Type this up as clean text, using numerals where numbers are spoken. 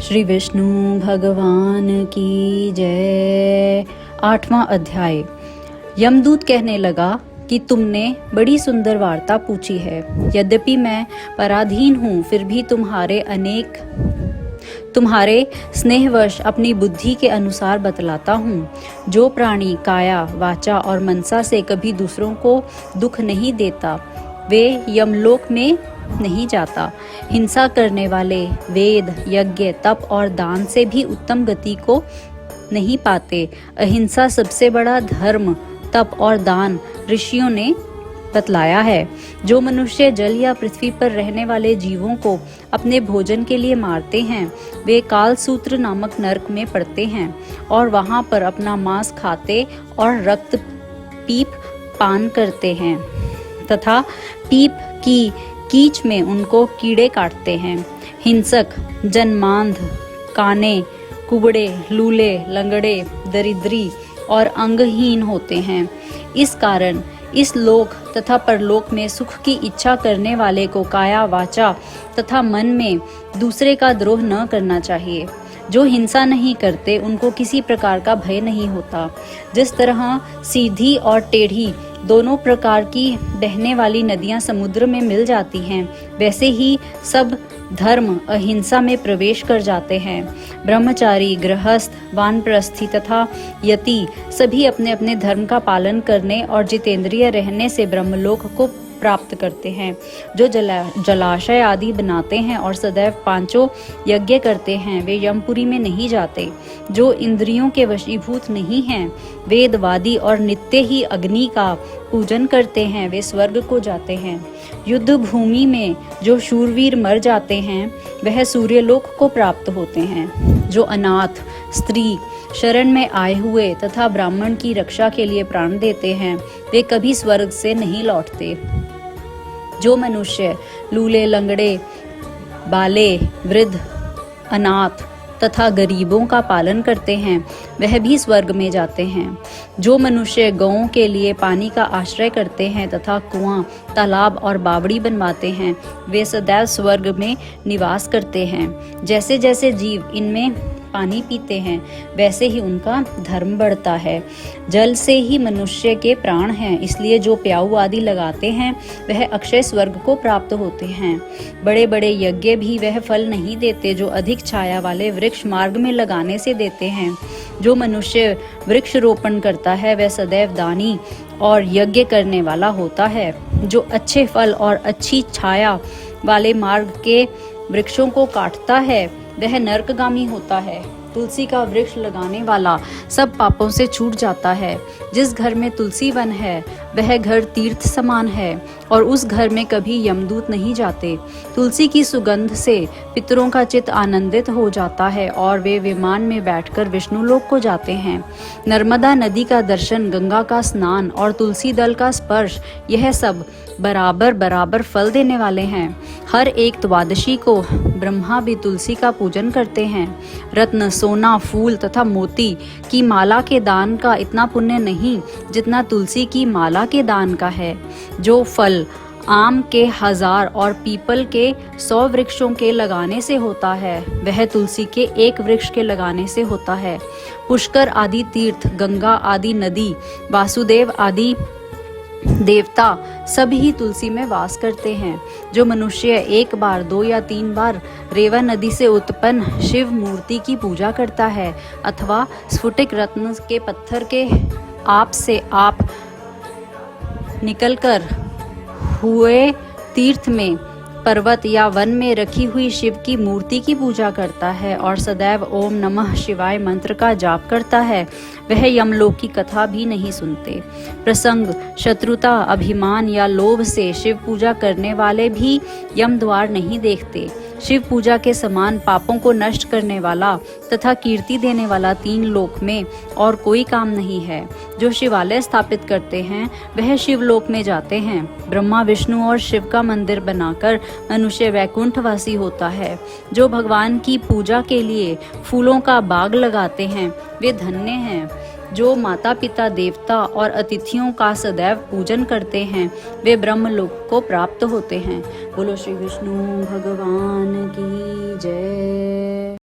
श्री विष्णु भगवान की जय। 8वां अध्याय। यमदूत कहने लगा कि तुमने बड़ी सुंदर वार्ता पूछी है। यद्यपि मैं पराधीन हूँ, फिर भी तुम्हारे स्नेहवश अपनी बुद्धि के अनुसार बतलाता हूँ। जो प्राणी काया, वाचा और मनसा से कभी दूसरों को दुख नहीं देता, वे यमलोक में नहीं जाता। हिंसा करने वाले वेद, यज्ञ, तप और दान से भी उत्तम गति को नहीं पाते। अहिंसा सबसे बड़ा धर्म, तप और दान ऋषियों ने बतलाया है। जो मनुष्य जल या पृथ्वी पर रहने वाले जीवों को अपने भोजन के लिए मारते हैं, वे कालसूत्र नामक नरक में पड़ते हैं और वहां पर अपना मांस खाते और रक्त पीप पान करते हैं तथा पीप की कीच में उनको कीड़े काटते हैं। हिंसक, जन्मांध, काने, कुबड़े, लूले, लंगड़े, दरिद्री और अंगहीन होते हैं। इस कारण इस लोक तथा परलोक में सुख की इच्छा करने वाले को काया, वाचा तथा मन में दूसरे का द्रोह न करना चाहिए। जो हिंसा नहीं करते, उनको किसी प्रकार का भय नहीं होता। जिस तरह सीधी और टेढ़ी दोनों प्रकार की बहने वाली नदियां समुद्र में मिल जाती हैं, वैसे ही सब धर्म अहिंसा में प्रवेश कर जाते हैं। ब्रह्मचारी, गृहस्थ, वानप्रस्थी तथा यति सभी अपने अपने धर्म का पालन करने और जितेंद्रिय रहने से ब्रह्मलोक को प्राप्त करते हैं। जो जलाशय आदि बनाते हैं और सदैव पांचों यज्ञ करते हैं, वे यमपुरी में नहीं जाते। जो इंद्रियों के वशीभूत नहीं हैं, वेदवादी और नित्य ही अग्नि का पूजन करते हैं, वे स्वर्ग को जाते हैं। युद्ध भूमि में जो शूरवीर मर जाते हैं, वह सूर्यलोक को प्राप्त होते हैं। जो अनाथ, स्त्री, शरण में आए हुए तथा ब्राह्मण की रक्षा के लिए प्राण देते हैं, वे कभी स्वर्ग से नहीं लौटते। जो मनुष्य लूले, लंगड़े, बाले, वृद्ध, अनाथ तथा गरीबों का पालन करते हैं, वह भी स्वर्ग में जाते हैं। जो मनुष्य गौओं के लिए पानी का आश्रय करते हैं तथा कुआं, तालाब और बावड़ी बनवाते हैं, वे सदैव स्वर्ग में निवास करते हैं। जैसे जैसे जीव इनमें पानी पीते हैं, वैसे ही उनका धर्म बढ़ता है। जल से ही मनुष्य के प्राण हैं, इसलिए जो प्याऊ आदि लगाते हैं, वह अक्षय स्वर्ग को प्राप्त होते हैं। बड़े बड़े यज्ञ भी वह फल नहीं देते, जो अधिक छाया वाले वृक्ष मार्ग में लगाने से देते हैं। जो मनुष्य वृक्ष रोपण करता है, वह सदैव दानी और यज्ञ करने वाला होता है। जो अच्छे फल और अच्छी छाया वाले मार्ग के वृक्षों को काटता है, वह नरकगामी होता है। तुलसी का वृक्ष लगाने वाला सब पापों से छूट जाता है। जिस घर में तुलसी वन है, वह घर तीर्थ समान है और उस घर में कभी यमदूत नहीं जाते। तुलसी की सुगंध से पितरों का चित्त आनंदित हो जाता है और वे विमान में बैठकर विष्णुलोक को जाते हैं। नर्मदा नदी का दर्शन, गंगा का स्नान और तुलसी दल का स्पर्श, यह सब बराबर बराबर फल देने वाले हैं। हर एक द्वादशी को ब्रह्मा भी तुलसी का पूजन करते हैं। रत्न, सोना, फूल तथा मोती की माला के दान का इतना पुण्य नहीं जितना तुलसी की माला के दान का है। जो फल आम के 1000 और पीपल के 100 वृक्षों के लगाने से होता है, वह तुलसी के एक वृक्ष के लगाने से होता है। पुष्कर आदि तीर्थ, गंगा आदि नदी, वासुदेव आदि देवता सब ही तुलसी में वास करते हैं। जो मनुष्य 1 बार, 2 या 3 बार रेवा नदी से उत्पन्न शिव मूर्ति की पूजा करता है अथवा स्फुटिक रत्न के पत्थर के आप से आप निकलकर हुए तीर्थ में, पर्वत या वन में रखी हुई शिव की मूर्ति की पूजा करता है और सदैव ओम नमः शिवाय मंत्र का जाप करता है, वह यमलोक की कथा भी नहीं सुनते। प्रसंग, शत्रुता, अभिमान या लोभ से शिव पूजा करने वाले भी यम द्वार नहीं देखते। शिव पूजा के समान पापों को नष्ट करने वाला तथा कीर्ति देने वाला 3 लोक में और कोई काम नहीं है। जो शिवालय स्थापित करते हैं, वह शिवलोक में जाते हैं। ब्रह्मा, विष्णु और शिव का मंदिर बनाकर मनुष्य वैकुंठवासी होता है। जो भगवान की पूजा के लिए फूलों का बाग लगाते हैं, वे धन्य हैं। जो माता पिता, देवता और अतिथियों का सदैव पूजन करते हैं, वे ब्रह्मलोक को प्राप्त होते हैं। बोलो श्री विष्णु भगवान की जय।